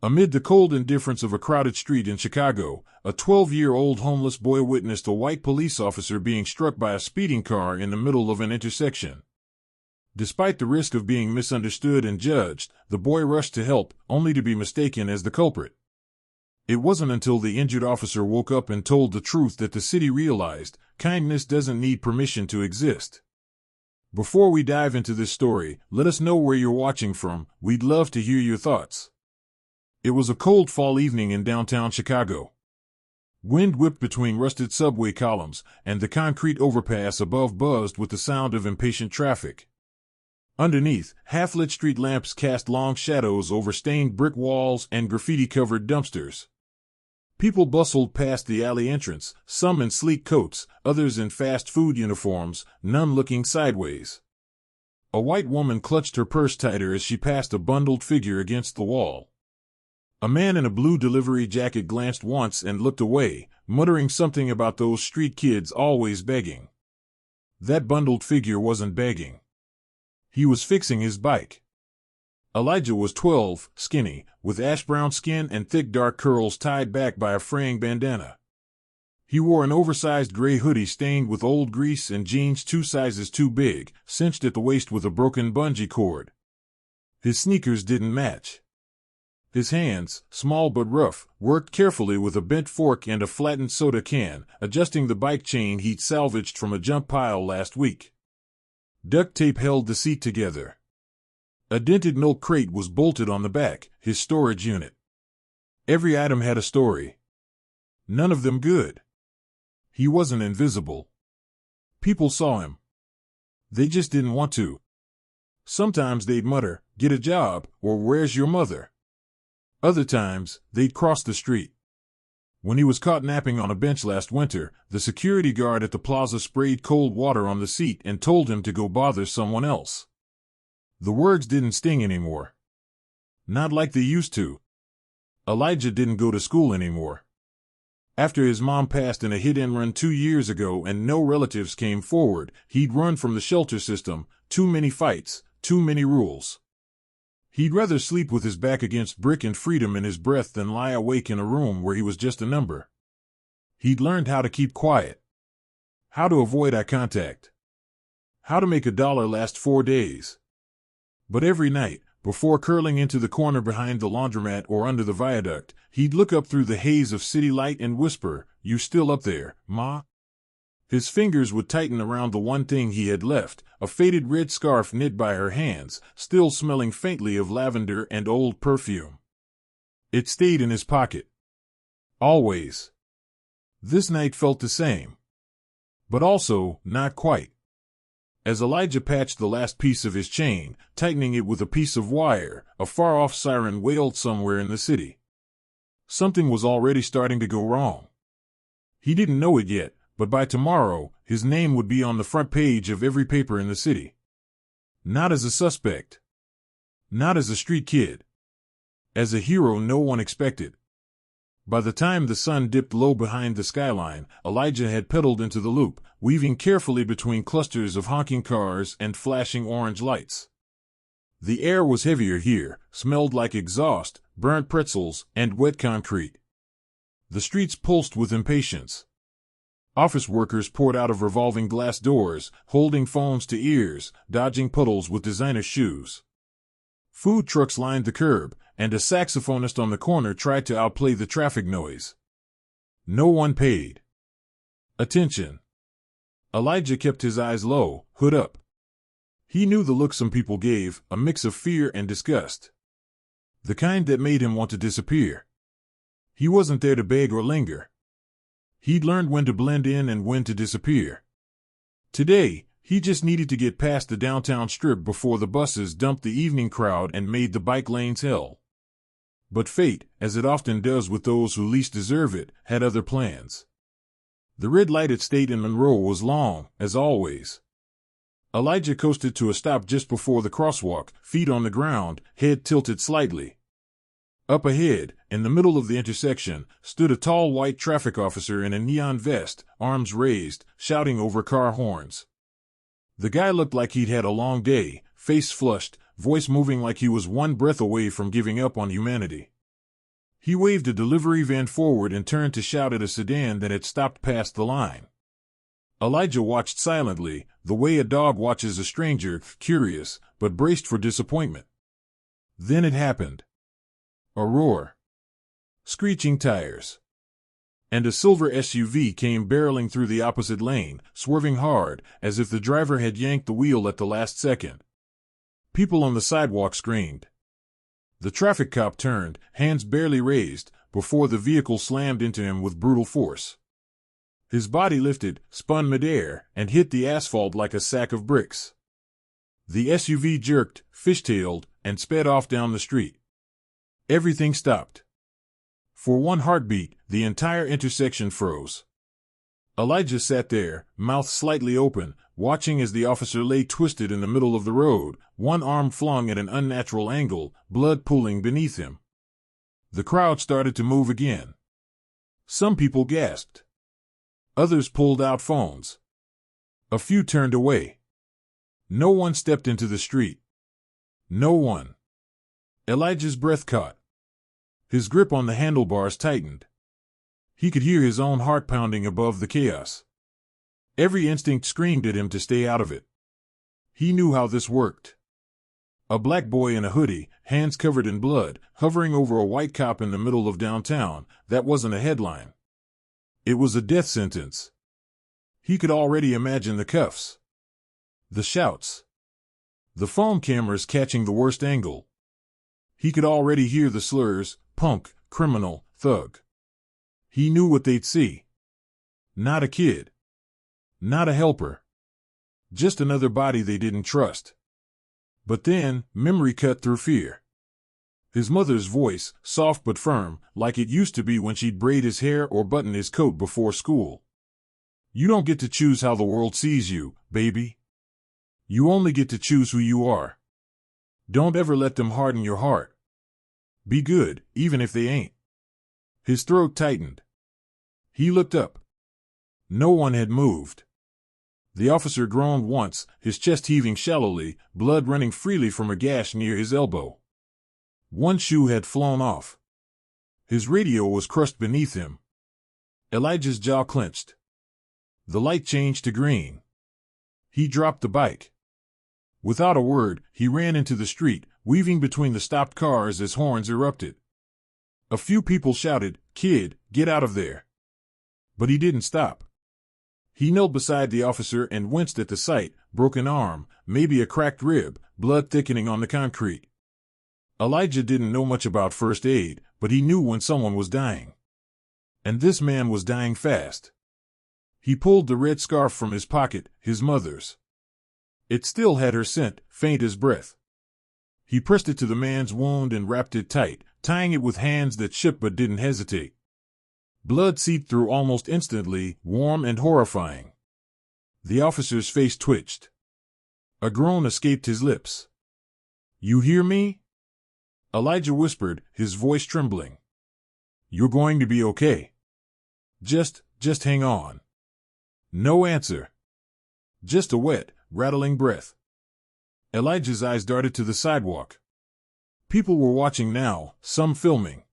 Amid the cold indifference of a crowded street in Chicago, a 12-year-old homeless boy witnessed a white police officer being struck by a speeding car in the middle of an intersection. Despite the risk of being misunderstood and judged, the boy rushed to help, only to be mistaken as the culprit. It wasn't until the injured officer woke up and told the truth that the city realized kindness doesn't need permission to exist. Before we dive into this story, let us know where you're watching from. We'd love to hear your thoughts. It was a cold fall evening in downtown Chicago. Wind whipped between rusted subway columns, and the concrete overpass above buzzed with the sound of impatient traffic. Underneath, half-lit street lamps cast long shadows over stained brick walls and graffiti-covered dumpsters. People bustled past the alley entrance, some in sleek coats, others in fast food uniforms, none looking sideways. A white woman clutched her purse tighter as she passed a bundled figure against the wall. A man in a blue delivery jacket glanced once and looked away, muttering something about those street kids always begging. That bundled figure wasn't begging. He was fixing his bike. Elijah was 12, skinny, with ash-brown skin and thick dark curls tied back by a fraying bandana. He wore an oversized gray hoodie stained with old grease and jeans 2 sizes too big, cinched at the waist with a broken bungee cord. His sneakers didn't match. His hands, small but rough, worked carefully with a bent fork and a flattened soda can, adjusting the bike chain he'd salvaged from a junk pile last week. Duct tape held the seat together. A dented milk crate was bolted on the back, his storage unit. Every item had a story. None of them good. He wasn't invisible. People saw him. They just didn't want to. Sometimes they'd mutter, "Get a job," or "Where's your mother?" Other times, they'd cross the street. When he was caught napping on a bench last winter, the security guard at the plaza sprayed cold water on the seat and told him to go bother someone else. The words didn't sting anymore. Not like they used to. Elijah didn't go to school anymore. After his mom passed in a hit-and-run 2 years ago and no relatives came forward, he'd run from the shelter system. Too many fights, too many rules. He'd rather sleep with his back against brick and freedom in his breath than lie awake in a room where he was just a number. He'd learned how to keep quiet. How to avoid eye contact. How to make $1 last 4 days. But every night, before curling into the corner behind the laundromat or under the viaduct, he'd look up through the haze of city light and whisper, "You still up there, Ma?" His fingers would tighten around the one thing he had left, a faded red scarf knit by her hands, still smelling faintly of lavender and old perfume. It stayed in his pocket. Always. This night felt the same. But also, not quite. As Elijah patched the last piece of his chain, tightening it with a piece of wire, a far-off siren wailed somewhere in the city. Something was already starting to go wrong. He didn't know it yet, but by tomorrow, his name would be on the front page of every paper in the city. Not as a suspect. Not as a street kid. As a hero no one expected. By the time the sun dipped low behind the skyline, Elijah had pedaled into the loop, weaving carefully between clusters of honking cars and flashing orange lights. The air was heavier here, smelled like exhaust, burnt pretzels, and wet concrete. The streets pulsed with impatience. Office workers poured out of revolving glass doors, holding phones to ears, dodging puddles with designer shoes. Food trucks lined the curb, and a saxophonist on the corner tried to outplay the traffic noise. No one paid attention. Elijah kept his eyes low, hood up. He knew the look some people gave, a mix of fear and disgust. The kind that made him want to disappear. He wasn't there to beg or linger. He'd learned when to blend in and when to disappear. Today, he just needed to get past the downtown strip before the buses dumped the evening crowd and made the bike lanes hell. But fate, as it often does with those who least deserve it, had other plans. The red light at State and Monroe was long, as always. Elijah coasted to a stop just before the crosswalk, feet on the ground, head tilted slightly. Up ahead, in the middle of the intersection, stood a tall white traffic officer in a neon vest, arms raised, shouting over car horns. The guy looked like he'd had a long day, face flushed, voice moving like he was one breath away from giving up on humanity. He waved a delivery van forward and turned to shout at a sedan that had stopped past the line. Elijah watched silently, the way a dog watches a stranger, curious, but braced for disappointment. Then it happened. A roar. Screeching tires. And a silver SUV came barreling through the opposite lane, swerving hard, as if the driver had yanked the wheel at the last second. People on the sidewalk screamed. The traffic cop turned, hands barely raised, before the vehicle slammed into him with brutal force. His body lifted, spun midair, and hit the asphalt like a sack of bricks. The SUV jerked, fishtailed, and sped off down the street. Everything stopped. For one heartbeat, the entire intersection froze. Elijah sat there, mouth slightly open, watching as the officer lay twisted in the middle of the road, one arm flung at an unnatural angle, blood pooling beneath him. The crowd started to move again. Some people gasped. Others pulled out phones. A few turned away. No one stepped into the street. No one. Elijah's breath caught. His grip on the handlebars tightened. He could hear his own heart pounding above the chaos. Every instinct screamed at him to stay out of it. He knew how this worked. A black boy in a hoodie, hands covered in blood, hovering over a white cop in the middle of downtown, that wasn't a headline. It was a death sentence. He could already imagine the cuffs. The shouts. The phone cameras catching the worst angle. He could already hear the slurs, punk, criminal, thug. He knew what they'd see. Not a kid. Not a helper. Just another body they didn't trust. But then, memory cut through fear. His mother's voice, soft but firm, like it used to be when she'd braid his hair or button his coat before school. You don't get to choose how the world sees you, baby. You only get to choose who you are. Don't ever let them harden your heart. Be good, even if they ain't. His throat tightened. He looked up. No one had moved. The officer groaned once, his chest heaving shallowly, blood running freely from a gash near his elbow. One shoe had flown off. His radio was crushed beneath him. Elijah's jaw clenched. The light changed to green. He dropped the bike. Without a word, he ran into the street, weaving between the stopped cars as horns erupted. A few people shouted, "Kid, get out of there." But he didn't stop. He knelt beside the officer and winced at the sight, broken arm, maybe a cracked rib, blood thickening on the concrete. Elijah didn't know much about first aid, but he knew when someone was dying. And this man was dying fast. He pulled the red scarf from his pocket, his mother's. It still had her scent, faint as breath. He pressed it to the man's wound and wrapped it tight, tying it with hands that shook but didn't hesitate. Blood seeped through almost instantly, warm and horrifying. The officer's face twitched. A groan escaped his lips. "You hear me?" Elijah whispered, his voice trembling. "You're going to be okay. Just hang on." No answer. Just a wet, rattling breath. Elijah's eyes darted to the sidewalk. People were watching now, some filming.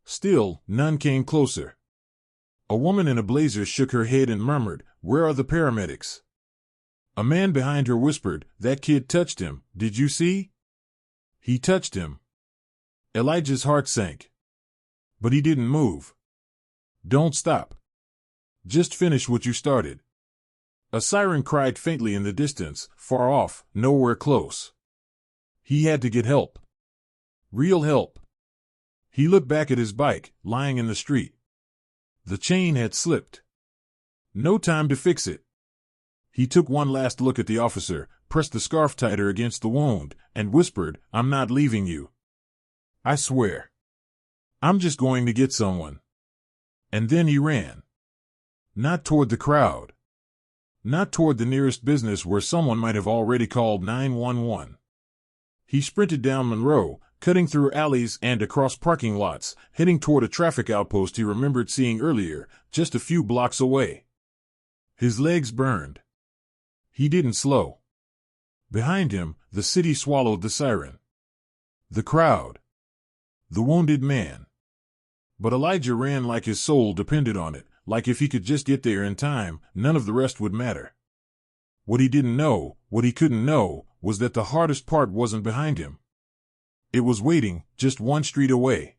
Still, none came closer. A woman in a blazer shook her head and murmured, "Where are the paramedics?" A man behind her whispered, "That kid touched him, did you see?" He touched him. Elijah's heart sank. But he didn't move. "Don't stop. Just finish what you started." A siren cried faintly in the distance, far off, nowhere close. He had to get help. Real help. He looked back at his bike, lying in the street. The chain had slipped. No time to fix it. He took one last look at the officer, pressed the scarf tighter against the wound, and whispered, "I'm not leaving you. I swear. I'm just going to get someone." And then he ran. Not toward the crowd. Not toward the nearest business where someone might have already called 911. He sprinted down Monroe, cutting through alleys and across parking lots, heading toward a traffic outpost he remembered seeing earlier, just a few blocks away. His legs burned. He didn't slow. Behind him, the city swallowed the siren. The crowd. The wounded man. But Elijah ran like his soul depended on it, like if he could just get there in time, none of the rest would matter. What he didn't know, what he couldn't know, was that the hardest part wasn't behind him. It was waiting, just one street away.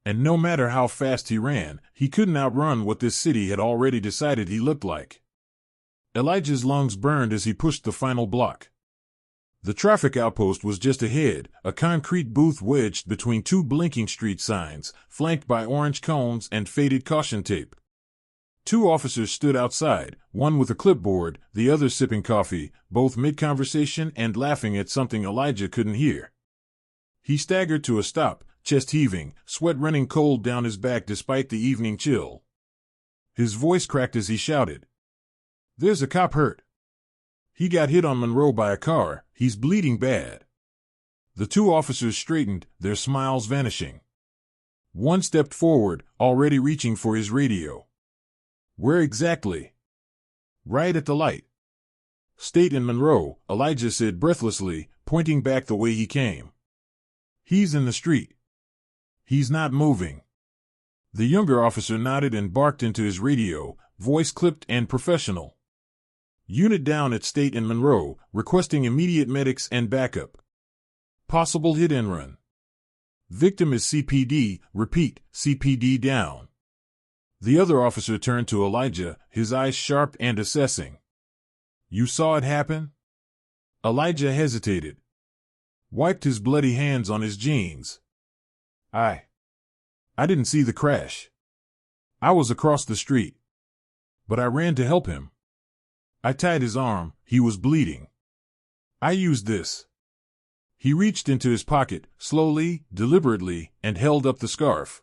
And no matter how fast he ran, he couldn't outrun what this city had already decided he looked like. Elijah's lungs burned as he pushed the final block. The traffic outpost was just ahead, a concrete booth wedged between two blinking street signs, flanked by orange cones and faded caution tape. Two officers stood outside, one with a clipboard, the other sipping coffee, both mid-conversation and laughing at something Elijah couldn't hear. He staggered to a stop, chest heaving, sweat running cold down his back despite the evening chill. His voice cracked as he shouted, "There's a cop hurt. He got hit on Monroe by a car. He's bleeding bad." The two officers straightened, their smiles vanishing. One stepped forward, already reaching for his radio. "Where exactly?" "Right at the light." "State and Monroe," Elijah said breathlessly, pointing back the way he came. "He's in the street. He's not moving." The younger officer nodded and barked into his radio, voice clipped and professional. "Unit down at State and Monroe, requesting immediate medics and backup. Possible hit and run. Victim is CPD, repeat, CPD down." The other officer turned to Elijah, his eyes sharp and assessing. "You saw it happen?" Elijah hesitated. Wiped his bloody hands on his jeans. I didn't see the crash. I was across the street. But I ran to help him. I tied his arm, he was bleeding. I used this." He reached into his pocket, slowly, deliberately, and held up the scarf.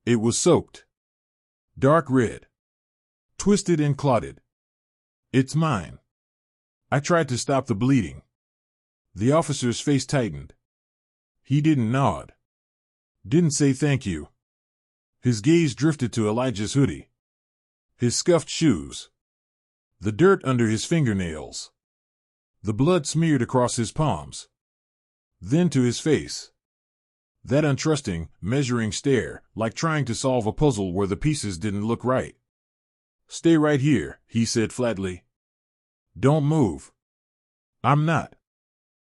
It was soaked. Dark red. Twisted and clotted. "It's mine." I tried to stop the bleeding. The officer's face tightened. He didn't nod. Didn't say thank you. His gaze drifted to Elijah's hoodie. His scuffed shoes. The dirt under his fingernails. The blood smeared across his palms. Then to his face. That untrusting, measuring stare, like trying to solve a puzzle where the pieces didn't look right. "Stay right here," he said flatly. "Don't move." "I'm not."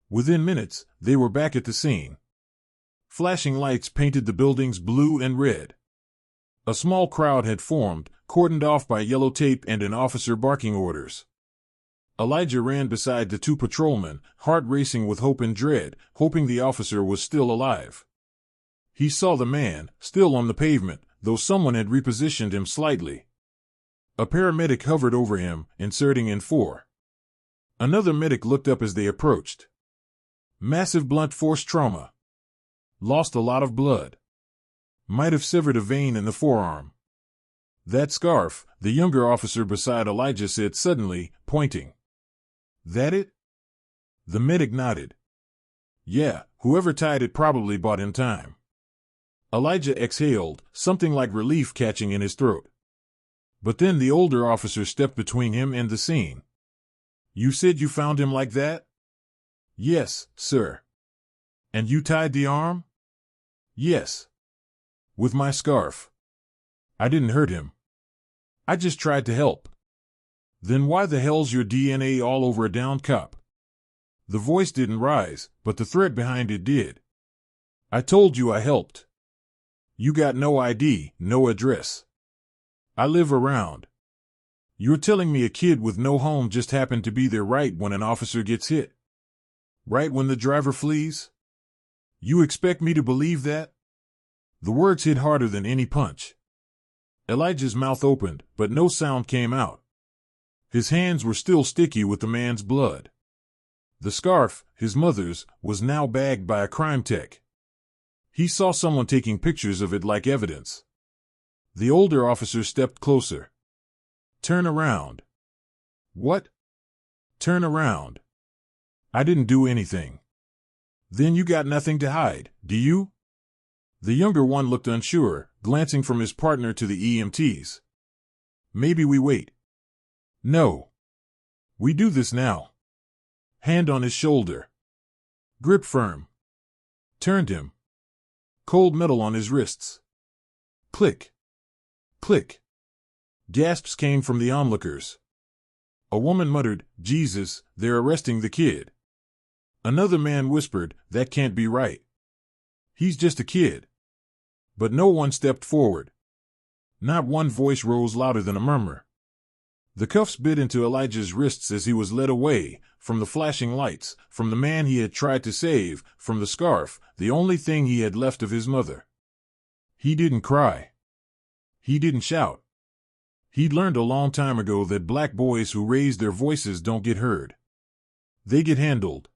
Within minutes, they were back at the scene. Flashing lights painted the buildings blue and red. A small crowd had formed, cordoned off by yellow tape and an officer barking orders. Elijah ran beside the two patrolmen, heart racing with hope and dread, hoping the officer was still alive. He saw the man, still on the pavement, though someone had repositioned him slightly. A paramedic hovered over him, inserting in 4. Another medic looked up as they approached. Massive blunt force trauma. Lost a lot of blood. Might have severed a vein in the forearm. "That scarf," the younger officer beside Elijah said suddenly, pointing. "That it?" The medic nodded. "Yeah, whoever tied it probably bought him time." Elijah exhaled, something like relief catching in his throat. But then the older officer stepped between him and the scene. "You said you found him like that?" "Yes, sir." "And you tied the arm?" "Yes. With my scarf. I didn't hurt him. I just tried to help." "Then why the hell's your DNA all over a downed cop?" The voice didn't rise, but the threat behind it did. "I told you I helped. You got no ID, no address. I live around. You're telling me a kid with no home just happened to be there right when an officer gets hit? Right when the driver flees? You expect me to believe that?" The words hit harder than any punch. Elijah's mouth opened, but no sound came out. His hands were still sticky with the man's blood. The scarf, his mother's, was now bagged by a crime tech. He saw someone taking pictures of it like evidence. The older officer stepped closer. "Turn around." "What?" "Turn around." "I didn't do anything." "Then you got nothing to hide, do you?" The younger one looked unsure, glancing from his partner to the EMTs. "Maybe we wait." "No. We do this now." Hand on his shoulder. Grip firm. Turned him. Cold metal on his wrists. Click. Click. Gasps came from the onlookers. A woman muttered, "Jesus, they're arresting the kid." Another man whispered, "That can't be right. He's just a kid." But no one stepped forward. Not one voice rose louder than a murmur. The cuffs bit into Elijah's wrists as he was led away, from the flashing lights, from the man he had tried to save, from the scarf, the only thing he had left of his mother. He didn't cry. He didn't shout. He'd learned a long time ago that black boys who raise their voices don't get heard. They get handled.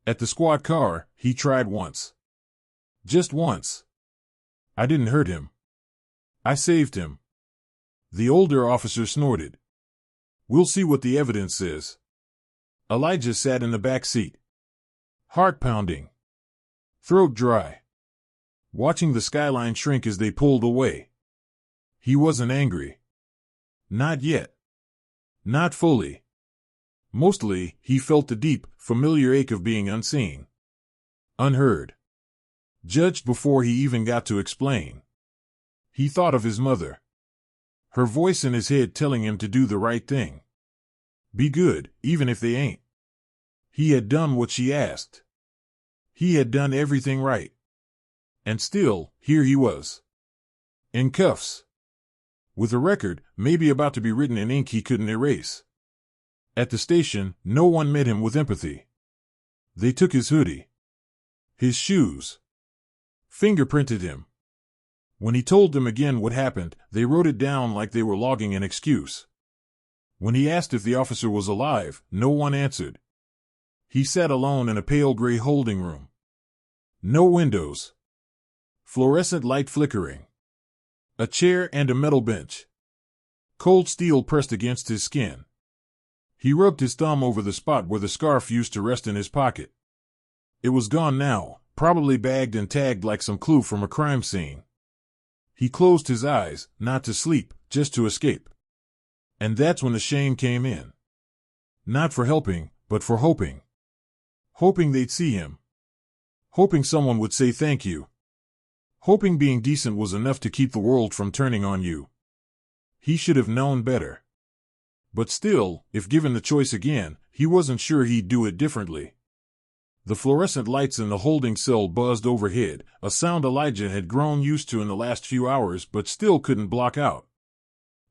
At the squad car, he tried once. Just once. "I didn't hurt him. I saved him." The older officer snorted. "We'll see what the evidence says." Elijah sat in the back seat. Heart pounding. Throat dry. Watching the skyline shrink as they pulled away. He wasn't angry. Not yet. Not fully. Mostly, he felt the deep, familiar ache of being unseen. Unheard. Judged before he even got to explain. He thought of his mother. Her voice in his head telling him to do the right thing. Be good, even if they ain't. He had done what she asked. He had done everything right. And still, here he was. In cuffs. With a record, maybe about to be written in ink he couldn't erase. At the station, no one met him with empathy. They took his hoodie. His shoes. Fingerprinted him. When he told them again what happened, they wrote it down like they were logging an excuse. When he asked if the officer was alive, no one answered. He sat alone in a pale gray holding room. No windows. Fluorescent light flickering. A chair and a metal bench. Cold steel pressed against his skin. He rubbed his thumb over the spot where the scarf used to rest in his pocket. It was gone now, probably bagged and tagged like some clue from a crime scene. He closed his eyes, not to sleep, just to escape. And that's when the shame came in. Not for helping, but for hoping. Hoping they'd see him. Hoping someone would say thank you. Hoping being decent was enough to keep the world from turning on you. He should have known better. But still, if given the choice again, he wasn't sure he'd do it differently. The fluorescent lights in the holding cell buzzed overhead, a sound Elijah had grown used to in the last few hours but still couldn't block out.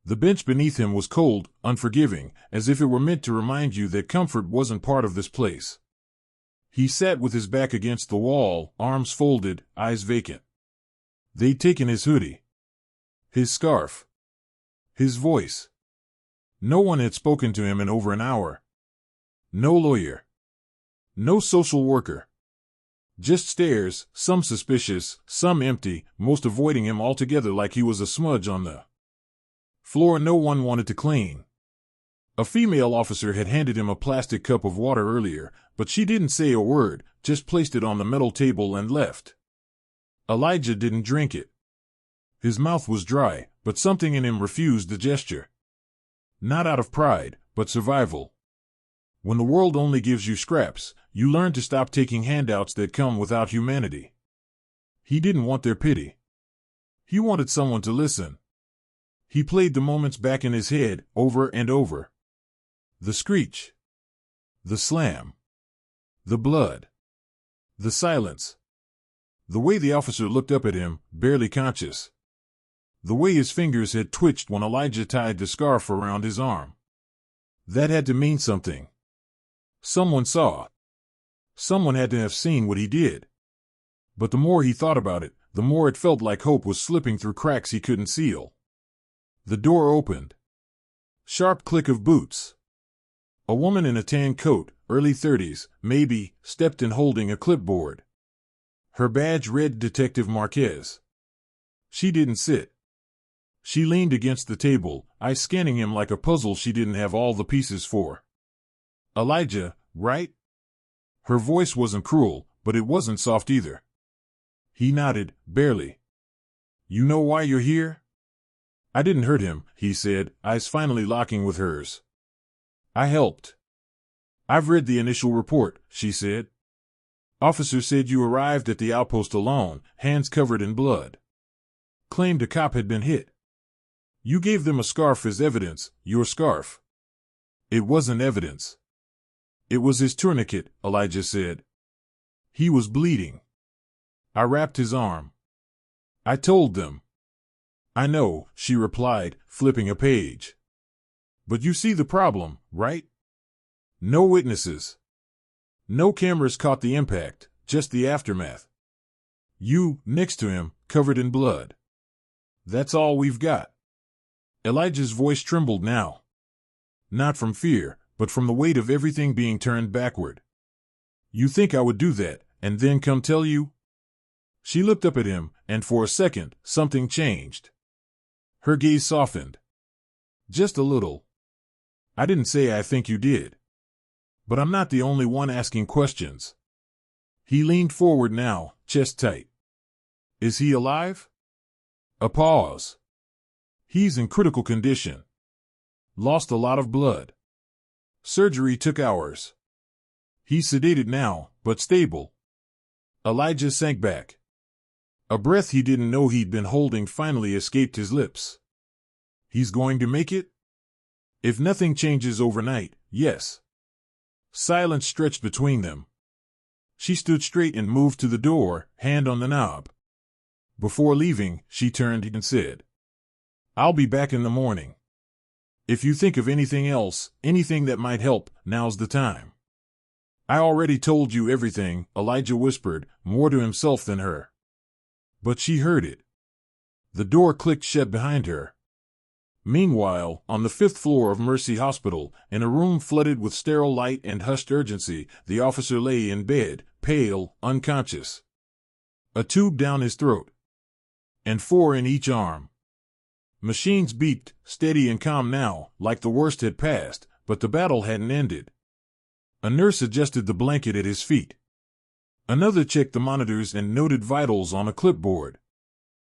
The bench beneath him was cold, unforgiving, as if it were meant to remind you that comfort wasn't part of this place. He sat with his back against the wall, arms folded, eyes vacant. They'd taken his hoodie. His scarf. His voice. No one had spoken to him in over an hour. No lawyer. No social worker. Just stares, some suspicious, some empty, most avoiding him altogether like he was a smudge on the floor no one wanted to clean. A female officer had handed him a plastic cup of water earlier, but she didn't say a word, just placed it on the metal table and left. Elijah didn't drink it. His mouth was dry, but something in him refused the gesture. Not out of pride, but survival. When the world only gives you scraps, you learn to stop taking handouts that come without humanity. He didn't want their pity. He wanted someone to listen. He played the moments back in his head, over and over. The screech. The slam. The blood. The silence. The way the officer looked up at him, barely conscious. The way his fingers had twitched when Elijah tied the scarf around his arm. That had to mean something. Someone saw. Someone had to have seen what he did. But the more he thought about it, the more it felt like hope was slipping through cracks he couldn't seal. The door opened. Sharp click of boots. A woman in a tan coat, early 30s, maybe, stepped in holding a clipboard. Her badge read Detective Marquez. She didn't sit. She leaned against the table, eyes scanning him like a puzzle she didn't have all the pieces for. Elijah, right? Her voice wasn't cruel, but it wasn't soft either. He nodded, barely. You know why you're here? I didn't hurt him, he said, eyes finally locking with hers. I helped. I've read the initial report, she said. Officer said you arrived at the outpost alone, hands covered in blood. claimed a cop had been hit. You gave them a scarf as evidence, your scarf. It wasn't evidence. It was his tourniquet, Elijah said. He was bleeding. I wrapped his arm. I told them. I know, she replied, flipping a page. But you see the problem, right? No witnesses. No cameras caught the impact, just the aftermath. You, next to him, covered in blood. That's all we've got. Elijah's voice trembled now. Not from fear, but from the weight of everything being turned backward. You think I would do that, and then come tell you? She looked up at him, and for a second, something changed. Her gaze softened. Just a little. I didn't say I think you did. But I'm not the only one asking questions. He leaned forward now, chest tight. Is he alive? A pause. He's in critical condition. Lost a lot of blood. Surgery took hours. He's sedated now, but stable. Elijah sank back. A breath he didn't know he'd been holding finally escaped his lips. He's going to make it? If nothing changes overnight, yes. Silence stretched between them. She stood straight and moved to the door, hand on the knob. Before leaving, she turned and said, I'll be back in the morning. If you think of anything else, anything that might help, now's the time. I already told you everything, Elijah whispered, more to himself than her. But she heard it. The door clicked shut behind her. Meanwhile, on the 5th floor of Mercy Hospital, in a room flooded with sterile light and hushed urgency, the officer lay in bed, pale, unconscious. A tube down his throat. And 4 in each arm. Machines beeped, steady and calm now, like the worst had passed, but the battle hadn't ended. A nurse adjusted the blanket at his feet. Another checked the monitors and noted vitals on a clipboard.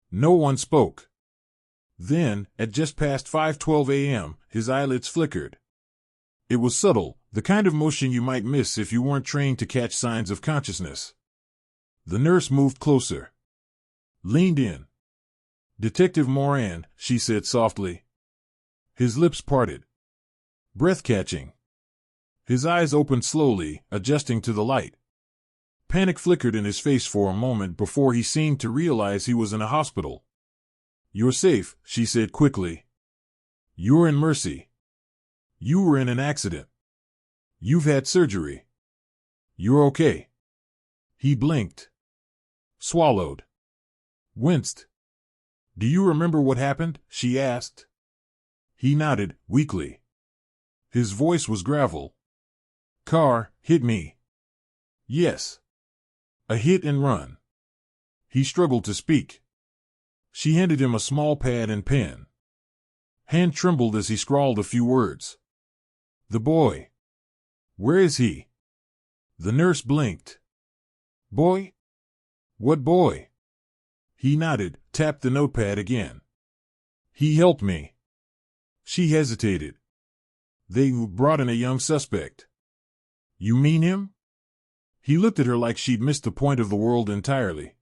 No one spoke. Then, at just past 5:12 a.m., his eyelids flickered. It was subtle, the kind of motion you might miss if you weren't trained to catch signs of consciousness. The nurse moved closer. Leaned in. Detective Moran, she said softly. His lips parted. Breath-catching. His eyes opened slowly, adjusting to the light. Panic flickered in his face for a moment before he seemed to realize he was in a hospital. You're safe, she said quickly. You're in Mercy. You were in an accident. You've had surgery. You're okay. He blinked. Swallowed. Winced. Do you remember what happened? She asked. He nodded, weakly. His voice was gravel. Car hit me. Yes. A hit and run. He struggled to speak. She handed him a small pad and pen. Hand trembled as he scrawled a few words. The boy. Where is he? The nurse blinked. Boy? What boy? He nodded, tapped the notepad again. He helped me. She hesitated. They brought in a young suspect. You mean him? He looked at her like she'd missed the point of the world entirely.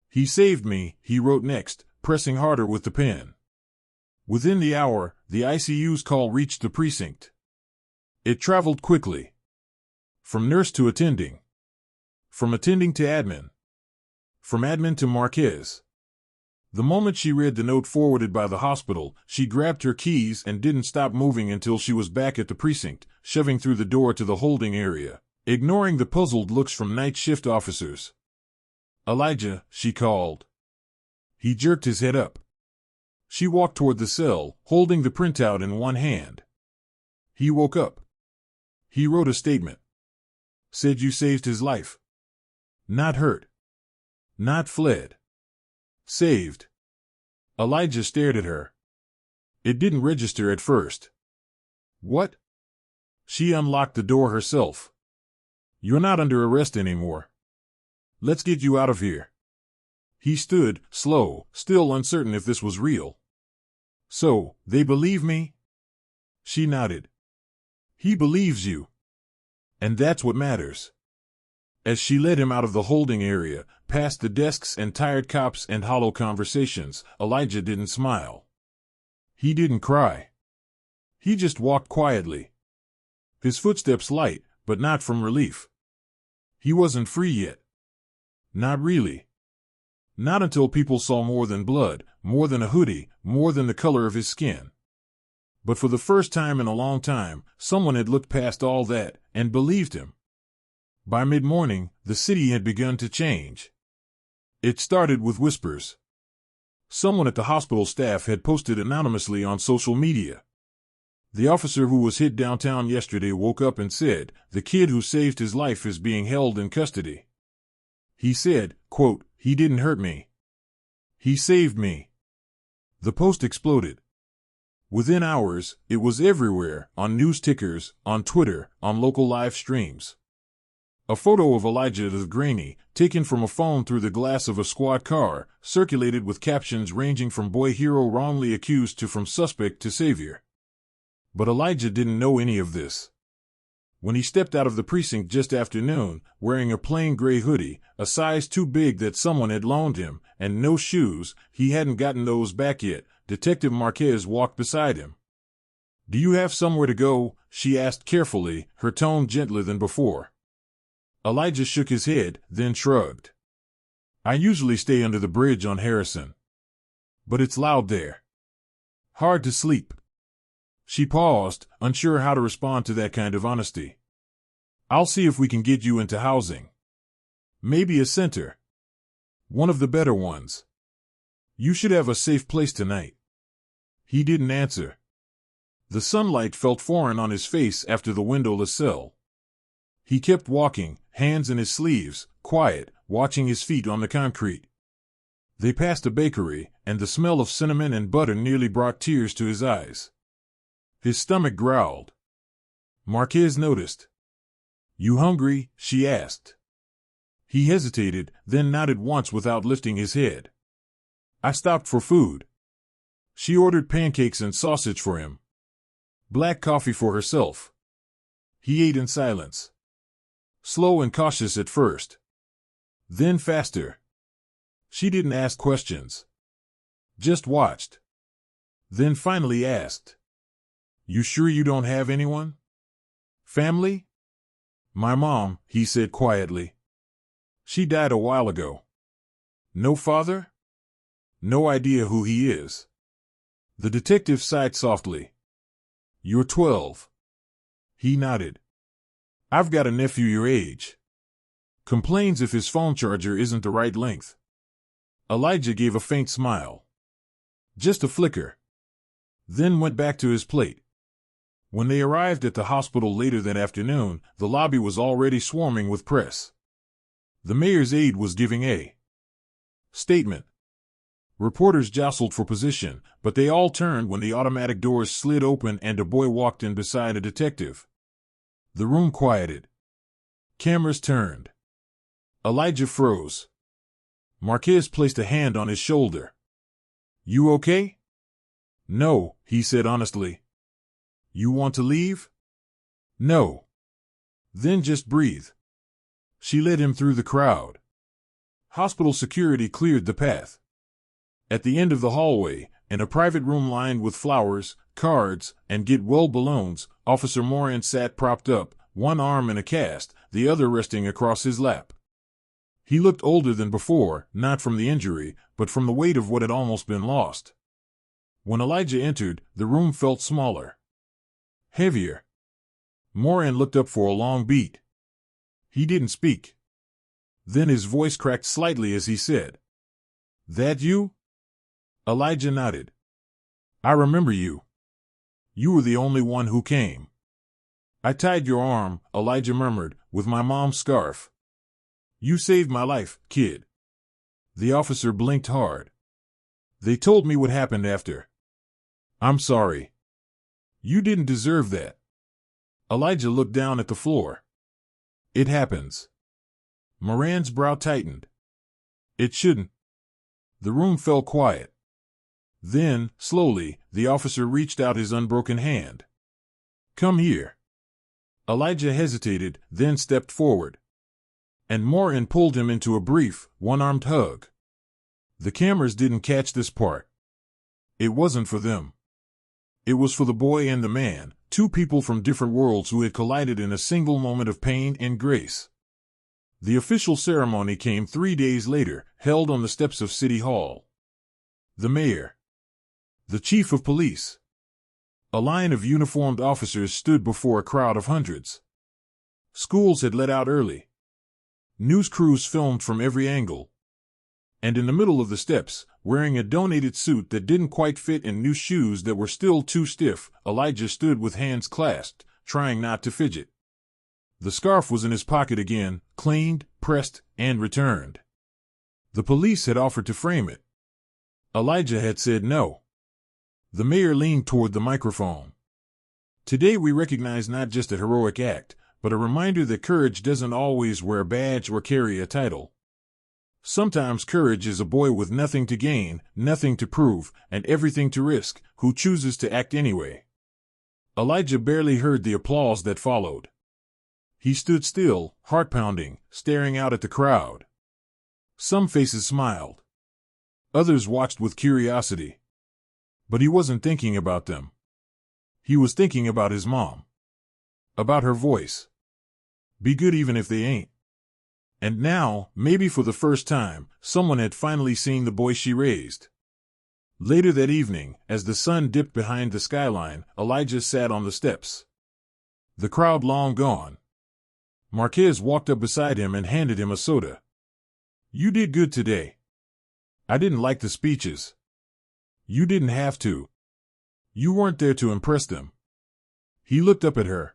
He saved me, he wrote next, pressing harder with the pen. Within the hour, the ICU's call reached the precinct. It traveled quickly. From nurse to attending. From attending to admin. From admin to Marquez. The moment she read the note forwarded by the hospital, she grabbed her keys and didn't stop moving until she was back at the precinct, shoving through the door to the holding area, ignoring the puzzled looks from night shift officers. Elijah, she called. He jerked his head up. She walked toward the cell, holding the printout in one hand. He woke up. He wrote a statement. Said you saved his life. Not hurt. Not fled. Saved. Elijah stared at her. It didn't register at first. What? She unlocked the door herself. You're not under arrest anymore. Let's get you out of here. He stood, slow, still uncertain if this was real. So, they believe me? She nodded. He believes you. And that's what matters. As she led him out of the holding area, past the desks and tired cops and hollow conversations, Elijah didn't smile. He didn't cry. He just walked quietly. His footsteps light, but not from relief. He wasn't free yet. Not really. Not until people saw more than blood, more than a hoodie, more than the color of his skin. But for the first time in a long time, someone had looked past all that and believed him. By mid-morning, the city had begun to change. It started with whispers. Someone at the hospital staff had posted anonymously on social media. The officer who was hit downtown yesterday woke up and said, "The kid who saved his life is being held in custody." He said, quote, "He didn't hurt me. He saved me." The post exploded. Within hours, it was everywhere, on news tickers, on Twitter, on local live streams. A photo of Elijah the grainy, taken from a phone through the glass of a squad car, circulated with captions ranging from boy hero wrongly accused to from suspect to savior. But Elijah didn't know any of this. When he stepped out of the precinct just after noon, wearing a plain gray hoodie, a size too big that someone had loaned him, and no shoes, he hadn't gotten those back yet, Detective Marquez walked beside him. "Do you have somewhere to go?" she asked carefully, her tone gentler than before. Elijah shook his head, then shrugged. "I usually stay under the bridge on Harrison. But it's loud there. Hard to sleep." She paused, unsure how to respond to that kind of honesty. "I'll see if we can get you into housing. Maybe a center. One of the better ones. You should have a safe place tonight." He didn't answer. The sunlight felt foreign on his face after the windowless cell. He kept walking, hands in his sleeves, quiet, watching his feet on the concrete. They passed a bakery, and the smell of cinnamon and butter nearly brought tears to his eyes. His stomach growled. Marquez noticed. "You hungry?" she asked. He hesitated, then nodded once without lifting his head. "I stopped for food." She ordered pancakes and sausage for him. Black coffee for herself. He ate in silence. Slow and cautious at first. Then faster. She didn't ask questions. Just watched. Then finally asked, "You sure you don't have anyone? Family?" "My mom," he said quietly. "She died a while ago." "No father?" "No idea who he is." The detective sighed softly. "You're 12. He nodded. "I've got a nephew your age. Complains if his phone charger isn't the right length." Elijah gave a faint smile. Just a flicker. Then went back to his plate. When they arrived at the hospital later that afternoon, the lobby was already swarming with press. The mayor's aide was giving a statement. Reporters jostled for position, but they all turned when the automatic doors slid open and a boy walked in beside a detective. The room quieted. Cameras turned. Elijah froze. Marquez placed a hand on his shoulder. "You okay?" "No," he said honestly. "You want to leave?" "No." "Then just breathe." She led him through the crowd. Hospital security cleared the path. At the end of the hallway, in a private room lined with flowers, cards, and get well balloons, Officer Moran sat propped up, one arm in a cast, the other resting across his lap. He looked older than before, not from the injury, but from the weight of what had almost been lost. When Elijah entered, the room felt smaller. Heavier. Moran looked up for a long beat. He didn't speak. Then his voice cracked slightly as he said, "That you?" Elijah nodded. "I remember you. You were the only one who came." "I tied your arm," Elijah murmured, "with my mom's scarf. You saved my life, kid." The officer blinked hard. "They told me what happened after." "I'm sorry. You didn't deserve that." Elijah looked down at the floor. "It happens." Moran's brow tightened. "It shouldn't." The room fell quiet. Then, slowly, the officer reached out his unbroken hand. "Come here." Elijah hesitated, then stepped forward. and Morin pulled him into a brief, one-armed hug. The cameras didn't catch this part. It wasn't for them. It was for the boy and the man, two people from different worlds who had collided in a single moment of pain and grace. The official ceremony came 3 days later, held on the steps of City Hall. The mayor, the chief of police, a line of uniformed officers stood before a crowd of hundreds. Schools had let out early. News crews filmed from every angle. And in the middle of the steps, wearing a donated suit that didn't quite fit and new shoes that were still too stiff, Elijah stood with hands clasped, trying not to fidget. The scarf was in his pocket again, cleaned, pressed, and returned. The police had offered to frame it. Elijah had said no. The mayor leaned toward the microphone. Today we recognize not just a heroic act, but a reminder that courage doesn't always wear a badge or carry a title. Sometimes courage is a boy with nothing to gain, nothing to prove, and everything to risk, who chooses to act anyway. Elijah barely heard the applause that followed. He stood still, heart-pounding, staring out at the crowd. Some faces smiled. Others watched with curiosity. But he wasn't thinking about them. He was thinking about his mom. About her voice. Be good even if they ain't. And now, maybe for the first time, someone had finally seen the boy she raised. Later that evening, as the sun dipped behind the skyline, Elijah sat on the steps. The crowd long gone. Marquez walked up beside him and handed him a soda. You did good today. I didn't like the speeches. You didn't have to. You weren't there to impress them. He looked up at her.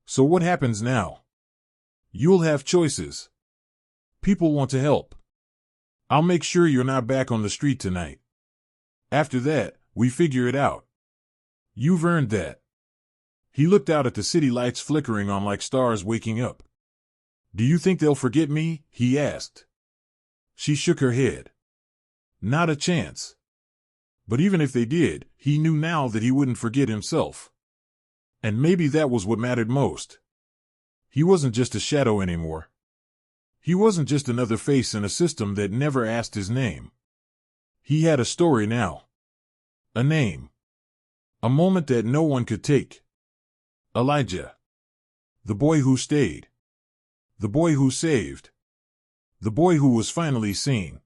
So what happens now? You'll have choices. People want to help. I'll make sure you're not back on the street tonight. After that, we figure it out. You've earned that. He looked out at the city lights flickering on like stars waking up. Do you think they'll forget me? He asked. She shook her head. Not a chance. But even if they did, he knew now that he wouldn't forget himself. And maybe that was what mattered most. He wasn't just a shadow anymore. He wasn't just another face in a system that never asked his name. He had a story now. A name. A moment that no one could take. Elijah. The boy who stayed. The boy who saved. The boy who was finally seen.